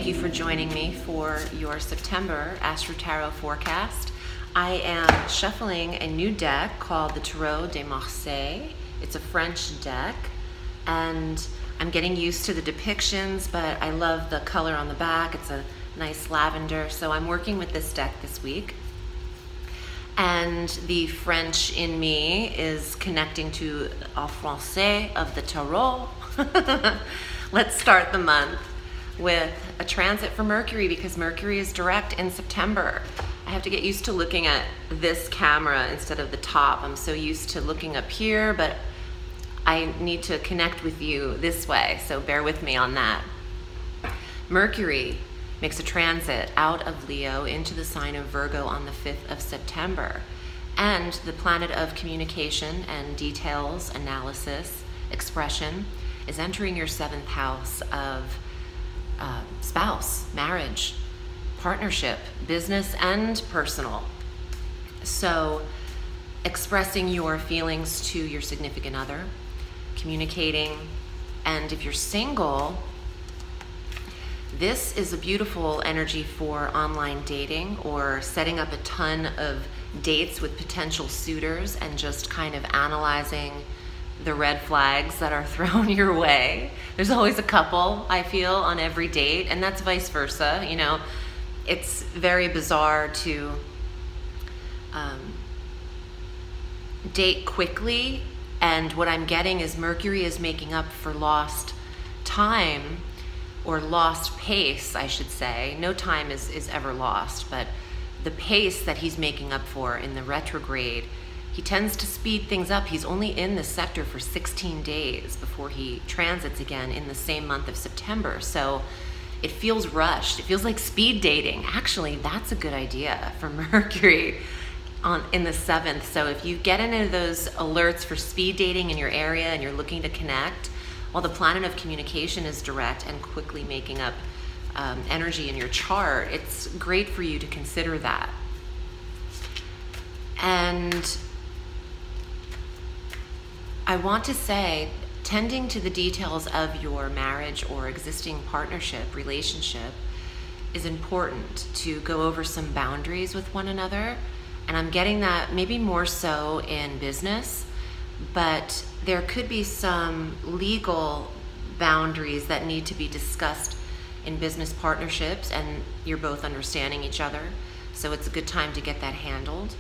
Thank you for joining me for your September Astro Tarot forecast. I am shuffling a new deck called the Tarot de Marseille. It's a French deck, and I'm getting used to the depictions, but I love the color on the back. It's a nice lavender, so I'm working with this deck this week. And the French in me is connecting to en français of the tarot. Let's start the month with a transit for Mercury, because Mercury is direct in September. I have to get used to looking at this camera instead of the top. I'm so used to looking up here, but I need to connect with you this way, so bear with me on that. Mercury makes a transit out of Leo into the sign of Virgo on the 5th of September. And the planet of communication and details, analysis, expression is entering your 7th house of spouse, marriage, partnership, business, and personal. So expressing your feelings to your significant other, communicating, and if you're single, this is a beautiful energy for online dating or setting up a ton of dates with potential suitors and just kind of analyzing the red flags that are thrown your way. There's always a couple, I feel, on every date, and that's vice versa. You know, it's very bizarre to date quickly, and what I'm getting is Mercury is making up for lost time, or lost pace, I should say. No time is ever lost, but the pace that he's making up for in the retrograde, he tends to speed things up. He's only in this sector for 16 days before he transits again in the same month of September. So it feels rushed. It feels like speed dating. Actually, that's a good idea for Mercury in the 7th. So if you get into those alerts for speed dating in your area and you're looking to connect, while the planet of communication is direct and quickly making up energy in your chart, it's great for you to consider that. And I want to say, tending to the details of your marriage or existing partnership, relationship, is important to go over some boundaries with one another. And I'm getting that maybe more so in business, but there could be some legal boundaries that need to be discussed in business partnerships, and you're both understanding each other. So it's a good time to get that handled.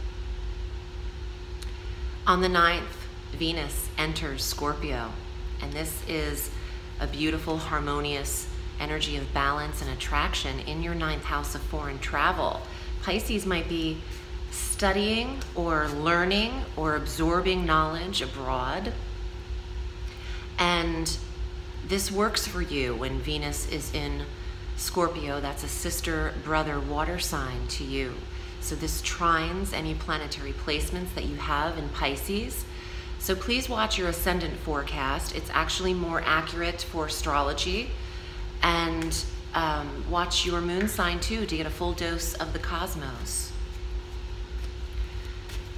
On the 9th, Venus enters Scorpio, and this is a beautiful, harmonious energy of balance and attraction in your 9th house of foreign travel. Pisces might be studying or learning or absorbing knowledge abroad, and this works for you when Venus is in Scorpio. That's a sister, brother, water sign to you. So this trines any planetary placements that you have in Pisces. So please watch your ascendant forecast. It's actually more accurate for astrology. And watch your moon sign too to get a full dose of the cosmos.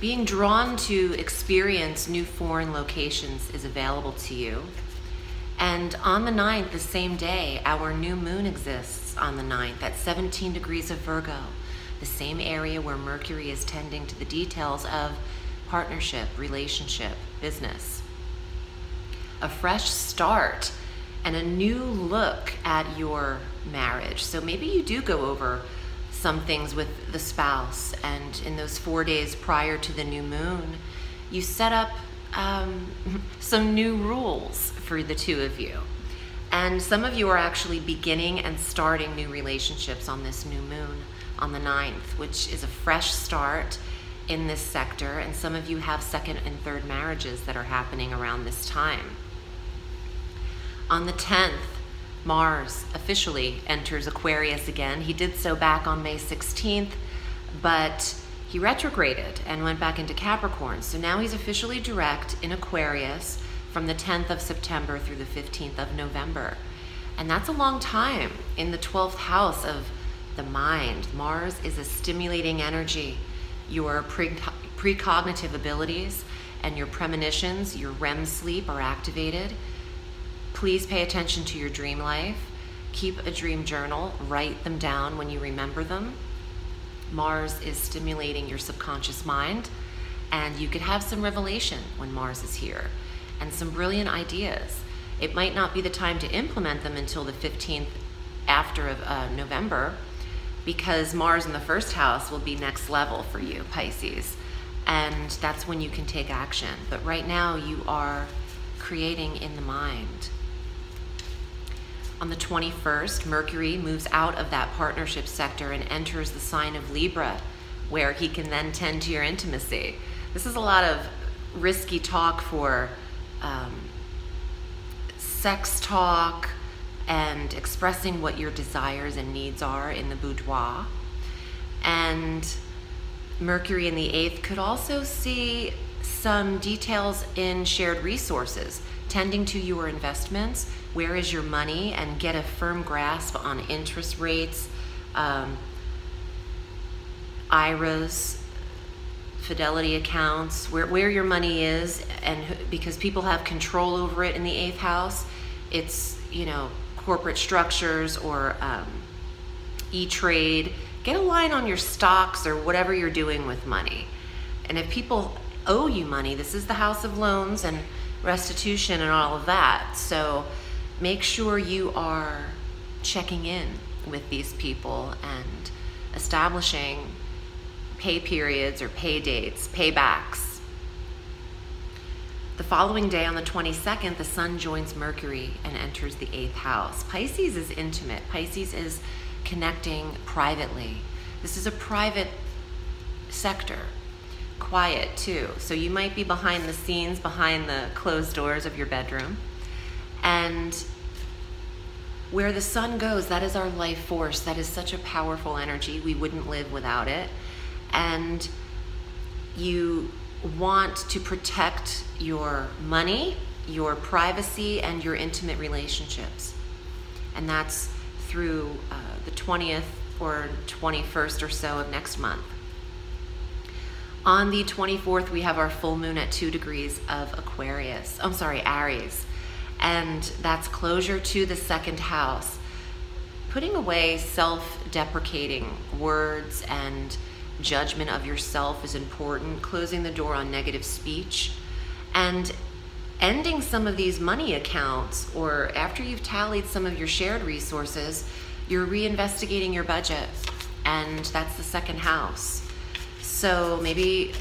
Being drawn to experience new foreign locations is available to you. And on the 9th, the same day, our new moon exists on the 9th at 17 degrees of Virgo, the same area where Mercury is tending to the details of partnership, relationship, business. A fresh start and a new look at your marriage. So maybe you do go over some things with the spouse, and in those 4 days prior to the new moon, you set up some new rules for the two of you. And some of you are actually beginning and starting new relationships on this new moon on the 9th, which is a fresh start in this sector, and some of you have 2nd and 3rd marriages that are happening around this time. On the 10th, Mars officially enters Aquarius again. He did so back on May 16th, but he retrograded and went back into Capricorn. So now he's officially direct in Aquarius from the 10th of September through the 15th of November. And that's a long time in the 12th house of the mind. Mars is a stimulating energy. Your precognitive abilities and your premonitions, your REM sleep are activated. Please pay attention to your dream life. keep a dream journal, write them down when you remember them. Mars is stimulating your subconscious mind, and you could have some revelation when Mars is here, and some brilliant ideas. It might not be the time to implement them until the 15th after November, because Mars in the first house will be next level for you, Pisces, and that's when you can take action. But right now you are creating in the mind. On the 21st, Mercury moves out of that partnership sector and enters the sign of Libra, where he can then tend to your intimacy. This is a lot of risky talk for sex talk and expressing what your desires and needs are in the boudoir. And Mercury in the 8th could also see some details in shared resources, tending to your investments. Where is your money? And get a firm grasp on interest rates, IRAs, fidelity accounts, where your money is, and because people have control over it in the 8th house. It's, you know, corporate structures or E-Trade. Get a line on your stocks or whatever you're doing with money. And if people owe you money, this is the house of loans and restitution and all of that. So make sure you are checking in with these people and establishing pay periods or pay dates, paybacks. The following day, on the 22nd, the Sun joins Mercury and enters the 8th house. Pisces is intimate. Pisces is connecting privately. This is a private sector, quiet too. So you might be behind the scenes, behind the closed doors of your bedroom. And where the Sun goes, that is our life force. That is such a powerful energy. We wouldn't live without it. And you want to protect your money, your privacy, and your intimate relationships. And that's through the 20th or 21st or so of next month. On the 24th, we have our full moon at 2 degrees of Aries. And that's closure to the 2nd house. Putting away self-deprecating words and judgment of yourself is important. Closing the door on negative speech and ending some of these money accounts, or after you've tallied some of your shared resources, you're reinvestigating your budget, and that's the 2nd house. So maybe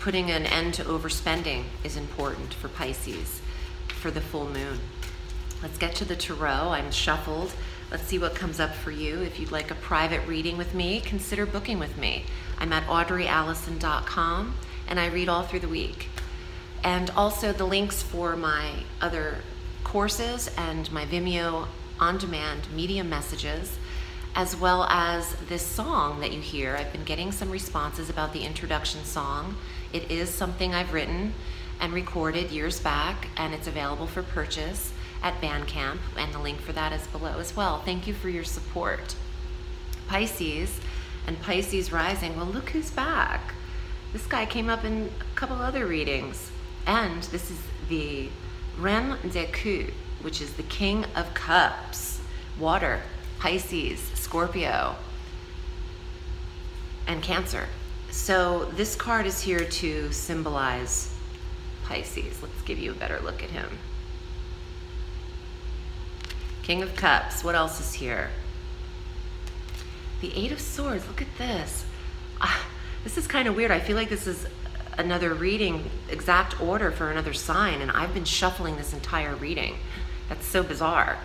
putting an end to overspending is important for Pisces for the full moon. Let's get to the tarot. I'm shuffled. Let's see what comes up for you. If you'd like a private reading with me, consider booking with me. I'm at audreyalison.com, and I read all through the week. And also the links for my other courses and my Vimeo on-demand medium messages, as well as this song that you hear. I've been getting some responses about the introduction song. It is something I've written and recorded years back, and it's available for purchase at Bandcamp, and the link for that is below as well. Thank you for your support. Pisces and Pisces rising. Well, look who's back. This guy came up in a couple other readings. And this is the Reine des Coups, which is the King of Cups. Water, Pisces, Scorpio, and Cancer. So this card is here to symbolize Pisces. Let's give you a better look at him. King of Cups. What else is here? The 8 of Swords. Look at this. This is kind of weird. I feel like this is another reading, exact order for another sign, and I've been shuffling this entire reading. That's so bizarre.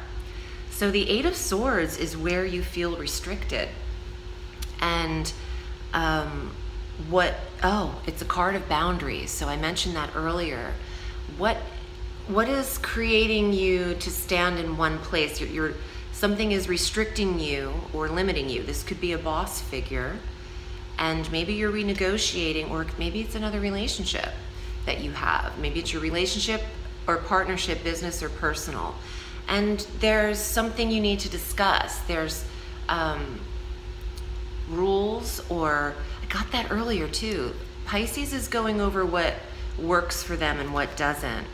So the 8 of Swords is where you feel restricted. And it's a card of boundaries. So I mentioned that earlier. What is creating you to stand in one place? Something is restricting you or limiting you. This could be a boss figure, and maybe you're renegotiating, or maybe it's another relationship that you have. Maybe it's your relationship or partnership, business or personal. And there's something you need to discuss. There's rules, or I got that earlier too. Pisces is going over what works for them and what doesn't.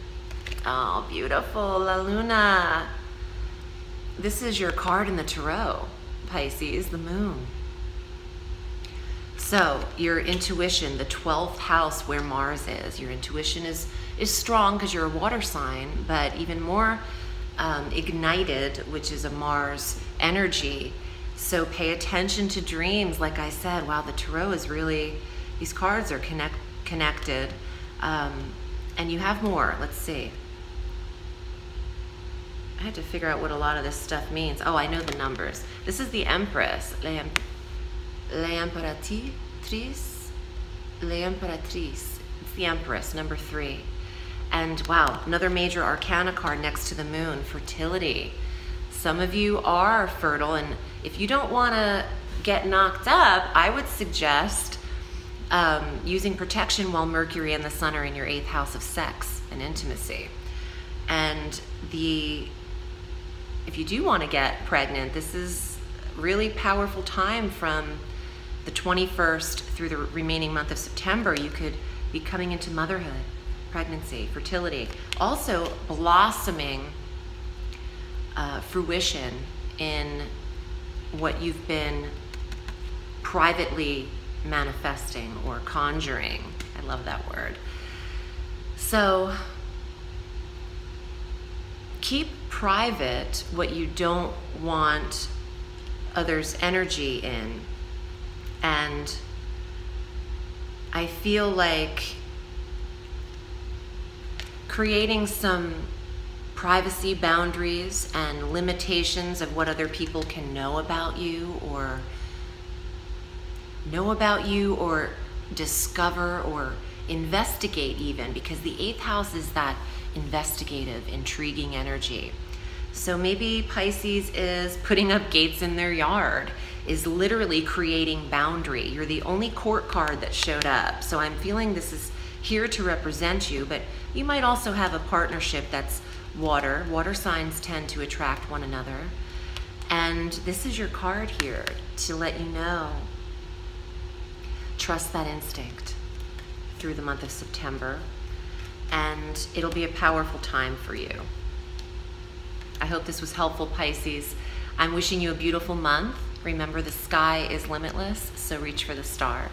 Oh, beautiful, La Luna. this is your card in the tarot, Pisces, the moon. So your intuition, the 12th house where Mars is, your intuition is strong because you're a water sign, but even more ignited, which is a Mars energy. So pay attention to dreams. Like I said, wow, the tarot is really, these cards are connected. And you have more. Let's see. I had to figure out what a lot of this stuff means. Oh, I know the numbers. This is the Empress. L'Imperatrice. It's the Empress, number 3. And wow, another major arcana card next to the moon, fertility. Some of you are fertile, and if you don't want to get knocked up, I would suggest using protection while Mercury and the Sun are in your 8th house of sex and intimacy. And if you do want to get pregnant, this is a really powerful time from the 21st through the remaining month of September. You could be coming into motherhood, pregnancy, fertility. Also blossoming fruition in what you've been privately manifesting or conjuring. I love that word. So keep private what you don't want others' energy in. And I feel like creating some privacy boundaries and limitations of what other people can know about you or discover or investigate even, because the 8th house is that investigative, intriguing energy. So maybe Pisces is putting up gates in their yard, is literally creating boundary. You're the only court card that showed up. So I'm feeling this is here to represent you, but you might also have a partnership that's water. Water signs tend to attract one another. And this is your card here to let you know, trust that instinct through the month of September, and it'll be a powerful time for you. I hope this was helpful, Pisces. I'm wishing you a beautiful month. Remember, the sky is limitless, so reach for the stars.